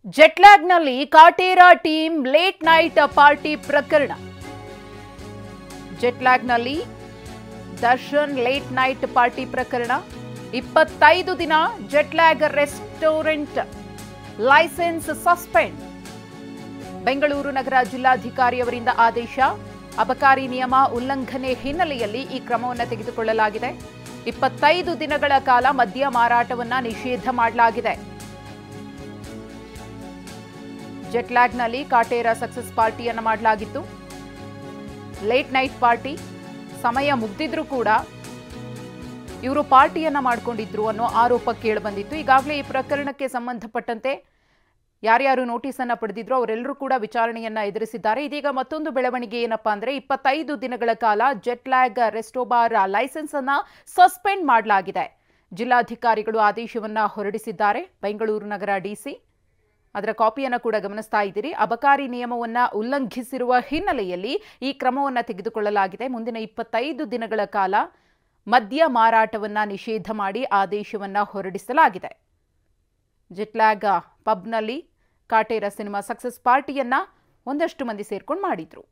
ಜೆಟ್ಲ್ಯಾಗ್ನಲ್ಲಿ Kaatera team late night party ಪ್ರಕರಣ. ಜೆಟ್ಲ್ಯಾಗ್ನಲ್ಲಿ Darshan late night party ಪ್ರಕರಣ. 25 ದಿನ Jetlag restaurant licence suspend. Bengaluru ನಗರ ಜಿಲ್ಲಾಧಿಕಾರಿಯವರಿಂದ ಆದೇಶ. ಅಬಕಾರಿ ನಿಯಮ ಉಲ್ಲಂಘನೆ ಹಿನ್ನೆಲೆಯಲ್ಲಿ ಈ ಕ್ರಮವನ್ನು ತೆಗೆದುಕೊಳ್ಳಲಾಗಿದೆ. 25 ದಿನಗಳ ಕಾಲ ಮದ್ಯ ಮಾರಾಟವನ್ನ ನಿಷೇಧ ಮಾಡಲಾಗಿದೆ. ಜೆಟ್ಲ್ಯಾಗ್ನಲ್ಲಿ ಕಾಟೇರಾ ಸಕ್ಸಸ್ ಪಾರ್ಟಿಯನ್ನು ಮಾಡಲಾಗಿತ್ತು. ಲೇಟ್ ನೈಟ್ ಪಾರ್ಟಿ ಸಮಯ ಮುಗ್ದಿದ್ರೂ ಕೂಡ ಇವರು ಪಾರ್ಟಿಯನ್ನ ಮಾಡಿಕೊಂಡಿದ್ರು ಅನ್ನೋ ಆರೋಪ ಕೇಳಿಬಂದಿತ್ತು. ಈಗಾಗಲೇ ಈ ಪ್ರಕರಣಕ್ಕೆ ಸಂಬಂಧಪಟ್ಟಂತೆ ಯಾರ್ಯಾರು ನೋಟಿಸ್ ಅನ್ನ ಪಡೆದಿದ್ರು ಅವರೆಲ್ಲರೂ ಕೂಡ ವಿಚಾರಣೆಯನ್ನ ಎದುರಿಸಿದ್ದಾರೆ. ಇದೀಗ ಮತ್ತೊಂದು ಬೆಳವಣಿಗೆ ಏನಪ್ಪಾ ಅಂದ್ರೆ 25 ದಿನಗಳ ಕಾಲ ಜೆಟ್ಲ್ಯಾಗ್ ರೆಸ್ಟೋಬಾರ್ ಲೈಸೆನ್ಸ್ ಅನ್ನ ಸಸ್ಪೆಂಡ್ ಮಾಡಲಾಗಿದೆ. ಜಿಲ್ಲಾಧಿಕಾರಿಗಳು ಆದೇಶವನ್ನ ಹೊರಡಿಸಿದ್ದಾರೆ. ಬೆಂಗಳೂರು ನಗರ ಡಿಸಿ ಅದರ ಕಾಪಿಯನ್ನು ಕೂಡ ಗಮನಿಸ್ತಾ ಇದ್ದೀರಿ. ಅಬಕಾರಿ ನಿಯಮವನ್ನ ಉಲ್ಲಂಘಿಸಿರುವ ಹಿನ್ನೆಲೆಯಲ್ಲಿ ಈ ಕ್ರಮವನ್ನು ತೆಗೆದುಕೊಳ್ಳಲಾಗಿದೆ. ಮುಂದಿನ 25 ದಿನಗಳ ಕಾಲ ಮದ್ಯ ಮಾರಾಟವನ್ನ ನಿಷೇಧ ಮಾಡಿ ಆದೇಶವನ್ನ ಹೊರಡಿಸಲಾಗಿದೆ. ಜೆಟ್ಲ್ಯಾಗ್ ಪಬ್ನಲ್ಲಿ ಕಾಟೇರಾ ಸಿನಿಮಾ ಸಕ್ಸಸ್ ಪಾರ್ಟಿಯನ್ನ ಒಂದಷ್ಟು ಮಂದಿ ಸೇರ್ಕೊಂಡು ಮಾಡಿದ್ರು.